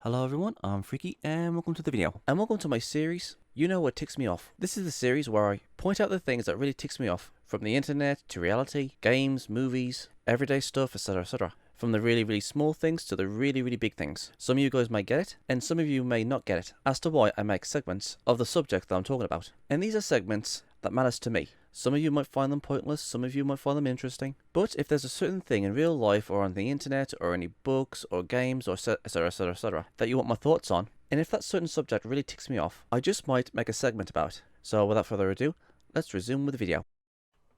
Hello everyone, I'm Freaky and welcome to the video. And welcome to my series, You Know What Ticks Me Off. This is the series where I point out the things that really ticks me off, from the internet to reality, games, movies, everyday stuff, etc, etc. From the really small things to the really big things. Some of you guys might get it, and some of you may not get it, as to why I make segments of the subject that I'm talking about. And these are segments that matters to me. Some of you might find them pointless, some of you might find them interesting. But if there's a certain thing in real life or on the internet or any books or games or etc that you want my thoughts on, and if that certain subject really ticks me off, I just might make a segment about. So without further ado, let's resume with the video.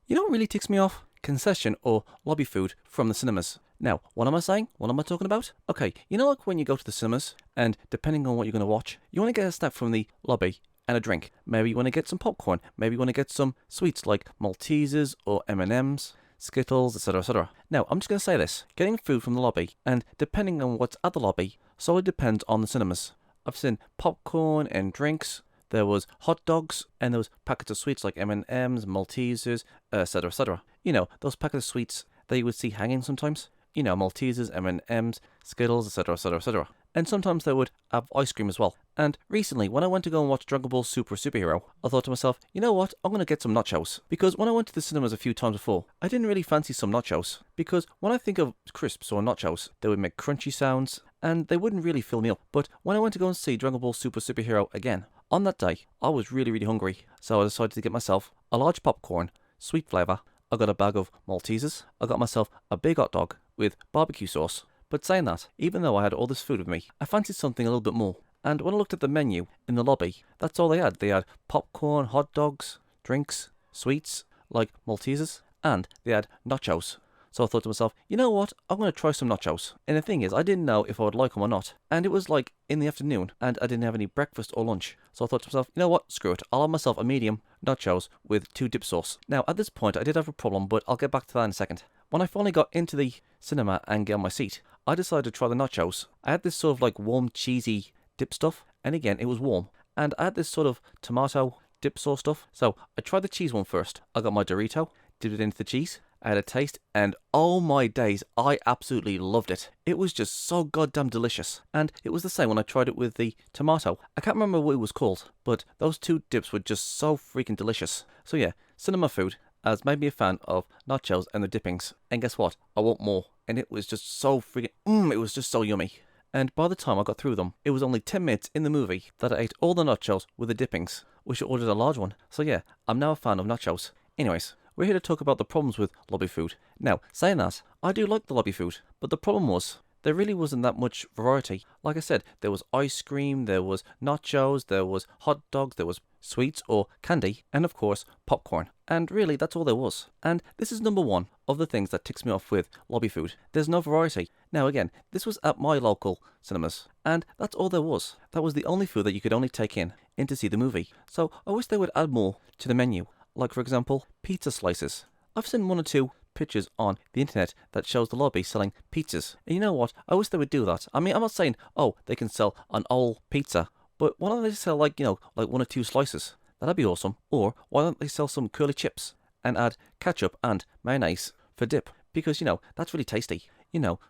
You know what really ticks me off? Concession or lobby food from the cinemas. Now, what am I saying? What am I talking about? Okay, you know like when you go to the cinemas and depending on what you're going to watch, you want to get a snack from the lobby and a drink. Maybe you want to get some popcorn. Maybe you want to get some sweets like Maltesers or M&Ms, Skittles, etc, etc. Now, I'm just going to say this. Getting food from the lobby, and depending on what's at the lobby, solely depends on the cinemas. I've seen popcorn and drinks. There was hot dogs, and there was packets of sweets like M&Ms, Maltesers, etc, etc. You know, those packets of sweets that you would see hanging sometimes. You know, Maltesers, M&Ms, Skittles, etc, etc, etc. And sometimes they would have ice cream as well. And recently, when I went to go and watch Dragon Ball Superhero, I thought to myself, you know what, I'm going to get some nachos. Because when I went to the cinemas a few times before, I didn't really fancy some nachos. Because when I think of crisps or nachos, they would make crunchy sounds, and they wouldn't really fill me up. But when I went to go and see Dragon Ball Superhero again, on that day, I was really hungry. So I decided to get myself a large popcorn, sweet flavour. I got a bag of Maltesers. I got myself a big hot dog with barbecue sauce. But saying that, even though I had all this food with me, I fancied something a little bit more. And when I looked at the menu in the lobby, that's all they had. They had popcorn, hot dogs, drinks, sweets, like Maltesers, and they had nachos. So I thought to myself, you know what, I'm going to try some nachos. And the thing is, I didn't know if I would like them or not. And it was like in the afternoon, and I didn't have any breakfast or lunch. So I thought to myself, you know what, screw it, I'll have myself a medium nachos with 2 dip sauce. Now, at this point, I did have a problem, but I'll get back to that in a second. When I finally got into the cinema and get on my seat, I decided to try the nachos. I had this sort of like warm, cheesy dip stuff, and again, it was warm. And I had this sort of tomato dip sauce stuff. So I tried the cheese one first. I got my Dorito, dipped it into the cheese. I had a taste, and oh my days, I absolutely loved it. It was just so goddamn delicious. And it was the same when I tried it with the tomato. I can't remember what it was called, but those 2 dips were just so freaking delicious. So yeah, cinema food has made me a fan of nachos and the dippings. And guess what? I want more. And it was just so freaking, it was just so yummy. And by the time I got through them, it was only 10 minutes in the movie that I ate all the nachos with the dippings, which I ordered a large one. So yeah, I'm now a fan of nachos. Anyways, we're here to talk about the problems with lobby food. Now, saying that, I do like the lobby food, but the problem was, there really wasn't that much variety. Like I said, there was ice cream, there was nachos, there was hot dogs, there was sweets or candy, and of course, popcorn. And really, that's all there was. And this is number 1 of the things that ticks me off with lobby food. There's no variety. Now again, this was at my local cinemas, and that's all there was. That was the only food that you could only take in to see the movie. So I wish they would add more to the menu. Like for example, pizza slices. I've seen 1 or 2 pictures on the internet that shows the lobby selling pizzas. And you know what? I wish they would do that. I mean, I'm not saying, oh, they can sell an whole pizza, but why don't they sell like 1 or 2 slices? That'd be awesome. Or why don't they sell some curly chips and add ketchup and mayonnaise for dip? Because, that's really tasty.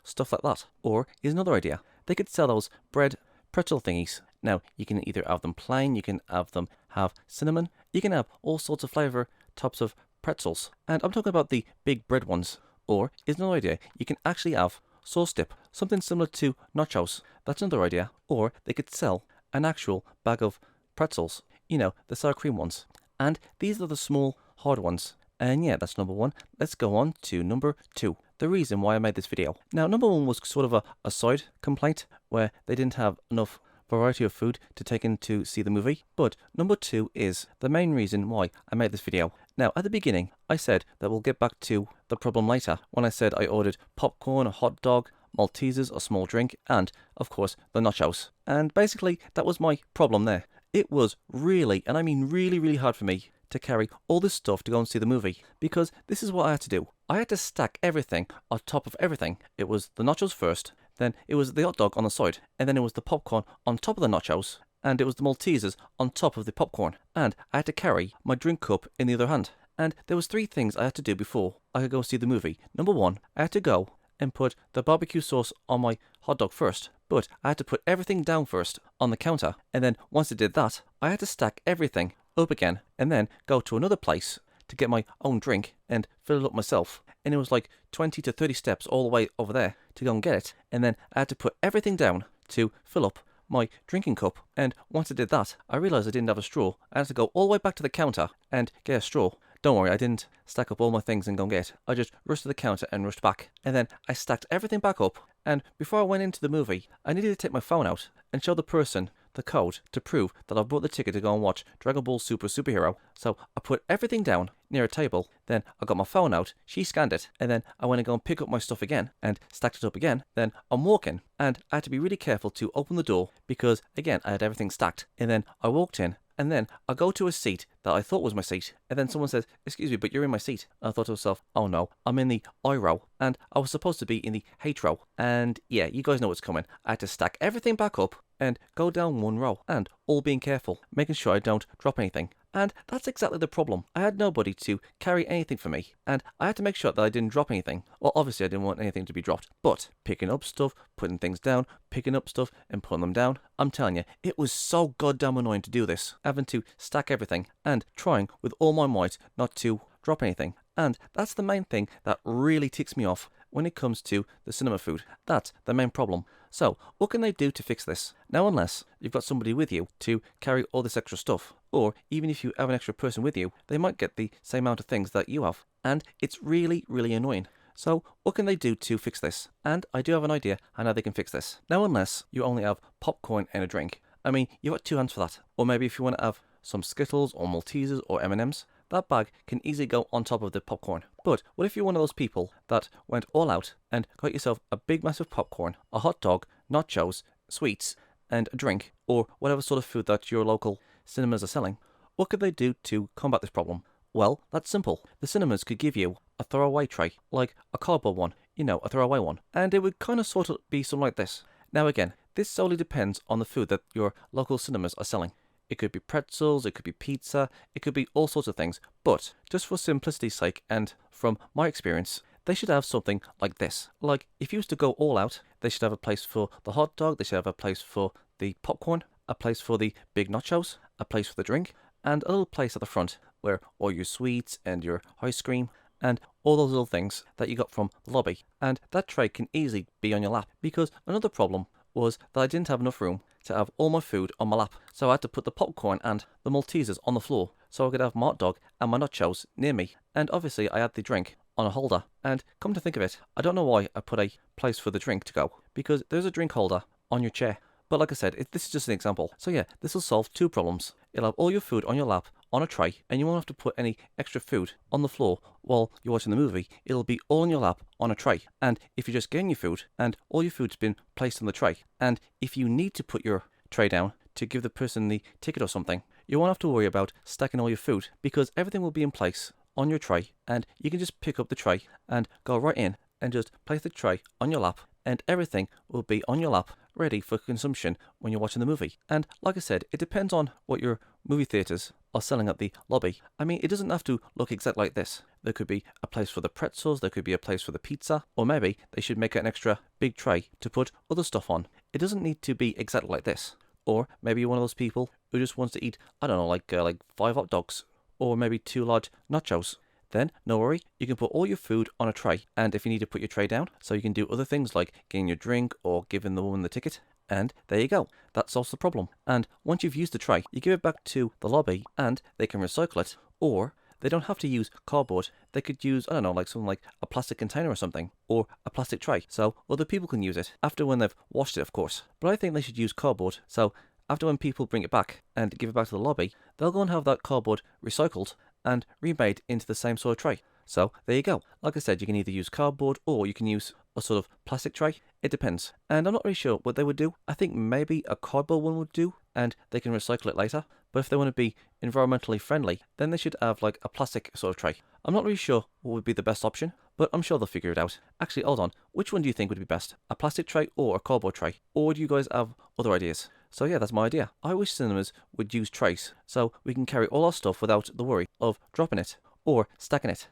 Stuff like that. Or here's another idea. They could sell those bread pretzel thingies. Now, you can either have them plain, you can have them have cinnamon, you can have all sorts of flavour types of pretzels. And I'm talking about the big bread ones. Or, here's another idea, you can actually have sauce dip, something similar to nachos. That's another idea. Or they could sell an actual bag of pretzels, the sour cream ones. And these are the small, hard ones. And yeah, that's number 1. Let's go on to number 2. The reason why I made this video. Now, number 1 was sort of a side complaint where they didn't have enough variety of food to take in to see the movie. But number 2 is the main reason why I made this video. Now, at the beginning, I said that we'll get back to the problem later when I said I ordered popcorn, a hot dog, Maltesers, a small drink, and, of course, the nachos. And basically, that was my problem there. It was really, and I mean really hard for me to carry all this stuff to go and see the movie, because this is what I had to do. I had to stack everything on top of everything. It was the nachos first, then it was the hot dog on the side, and then it was the popcorn on top of the nachos, and it was the Maltesers on top of the popcorn. And I had to carry my drink cup in the other hand. And there was 3 things I had to do before I could go see the movie. Number 1, I had to go and put the barbecue sauce on my hot dog first, but I had to put everything down first on the counter, and then once I did that, I had to stack everything up again, and then go to another place to get my own drink and fill it up myself. And it was like 20 to 30 steps all the way over there to go and get it, and then I had to put everything down to fill up my drinking cup. And once I did that, I realised I didn't have a straw. I had to go all the way back to the counter and get a straw. Don't worry, I didn't stack up all my things and go and get it. I just rushed to the counter and rushed back. And then I stacked everything back up, and before I went into the movie, I needed to take my phone out and show the person the code to prove that I bought the ticket to go and watch Dragon Ball Super Superhero. So I put everything down near a table, then I got my phone out, she scanned it, and then I went and go and pick up my stuff again and stacked it up again. Then I'm walking, and I had to be really careful to open the door because, again, I had everything stacked. And then I walked in, and then I go to a seat that I thought was my seat, and then someone says, "Excuse me, but you're in my seat." And I thought to myself, oh no, I'm in the I row, and I was supposed to be in the H row. And yeah, you guys know what's coming. I had to stack everything back up and go down one row, and all being careful, making sure I don't drop anything. And that's exactly the problem. I had nobody to carry anything for me, and I had to make sure that I didn't drop anything. Well, obviously I didn't want anything to be dropped, but picking up stuff, putting things down, picking up stuff and putting them down, I'm telling you, it was so goddamn annoying to do this, having to stack everything and trying with all my might not to drop anything. And that's the main thing that really ticks me off when it comes to the cinema food. That's the main problem. So, what can they do to fix this? Now, unless you've got somebody with you to carry all this extra stuff, or even if you have an extra person with you, they might get the same amount of things that you have, and it's really, really annoying. So, what can they do to fix this? And I do have an idea on how they can fix this. Now, unless you only have popcorn and a drink, I mean, you've got 2 hands for that. Or maybe if you want to have some Skittles or Maltesers or M&Ms, that bag can easily go on top of the popcorn. But what if you're one of those people that went all out and got yourself a big massive popcorn, a hot dog, nachos, sweets, and a drink, or whatever sort of food that your local cinemas are selling? What could they do to combat this problem? Well, that's simple. The cinemas could give you a throwaway tray, like a cardboard one, a throwaway one, and it would kind of sort of be something like this. Now again, this solely depends on the food that your local cinemas are selling. It could be pretzels, it could be pizza, it could be all sorts of things. But just for simplicity's sake and from my experience, they should have something like this. Like, if you was to go all out, they should have a place for the hot dog, they should have a place for the popcorn, a place for the big nachos, a place for the drink, and a little place at the front where all your sweets and your ice cream and all those little things that you got from the lobby. And that tray can easily be on your lap, because another problem was that I didn't have enough room to have all my food on my lap. So I had to put the popcorn and the Maltesers on the floor so I could have my hot dog and my nachos near me. And obviously I had the drink on a holder. And come to think of it, I don't know why I put a place for the drink to go, because there's a drink holder on your chair. But like I said, this is just an example. So yeah, this will solve 2 problems. It'll have all your food on your lap on a tray, and you won't have to put any extra food on the floor while you're watching the movie. It'll be all on your lap on a tray. And if you're just getting your food and all your food's been placed on the tray, and if you need to put your tray down to give the person the ticket or something, you won't have to worry about stacking all your food, because everything will be in place on your tray, and you can just pick up the tray and go right in and just place the tray on your lap, and everything will be on your lap ready for consumption when you're watching the movie. And like I said, it depends on what your movie theatres are selling at the lobby. I mean, it doesn't have to look exactly like this. There could be a place for the pretzels, there could be a place for the pizza, or maybe they should make an extra big tray to put other stuff on. It doesn't need to be exactly like this. Or maybe you're one of those people who just wants to eat, I don't know, like 5 hot dogs, or maybe 2 large nachos. Then, no worry, you can put all your food on a tray, and if you need to put your tray down, so you can do other things like getting your drink or giving the woman the ticket, and there you go. That solves the problem. And once you've used the tray, you give it back to the lobby, and they can recycle it, or they don't have to use cardboard. They could use, I don't know, like something like a plastic container or something, or a plastic tray, so other people can use it, after when they've washed it, of course. But I think they should use cardboard, so after when people bring it back and give it back to the lobby, they'll go and have that cardboard recycled and remade into the same sort of tray. So there you go. Like I said, you can either use cardboard or you can use a sort of plastic tray. It depends. And I'm not really sure what they would do. I think maybe a cardboard one would do, and they can recycle it later. But if they want to be environmentally friendly, then they should have like a plastic sort of tray. I'm not really sure what would be the best option, but I'm sure they'll figure it out. Actually, hold on. Which one do you think would be best? A plastic tray or a cardboard tray? Or do you guys have other ideas? So yeah, that's my idea. I wish cinemas would use trays, so we can carry all our stuff without the worry of dropping it, or stacking it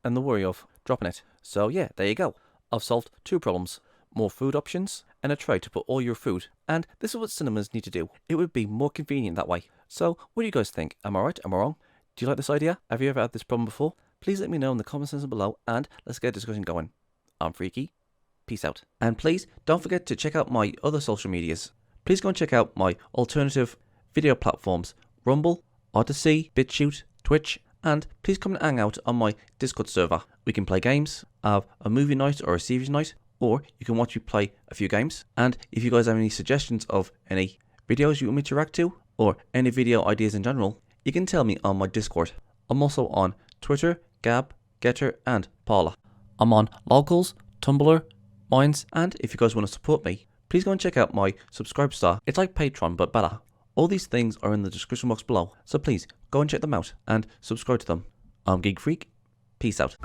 and the worry of dropping it. So yeah, there you go. I've solved two problems: more food options and a tray to put all your food. And this is what cinemas need to do. It would be more convenient that way. So what do you guys think? Am I right? Am I wrong? Do you like this idea? Have you ever had this problem before? Please let me know in the comment section below and let's get a discussion going. I'm Freaky. Peace out. And please don't forget to check out my other social medias. Please go and check out my alternative video platforms: Rumble, Odyssey, BitChute, Twitch, and please come and hang out on my Discord server. We can play games, have a movie night or a series night, or you can watch me play a few games. And if you guys have any suggestions of any videos you want me to react to, or any video ideas in general, you can tell me on my Discord. I'm also on Twitter, Gab, Getter, and Paula. I'm on Locals, Tumblr, Minds, and if you guys want to support me, please go and check out my Subscribestar. It's like Patreon but better. All these things are in the description box below, so please go and check them out and subscribe to them. I'm Geek Freak. Peace out.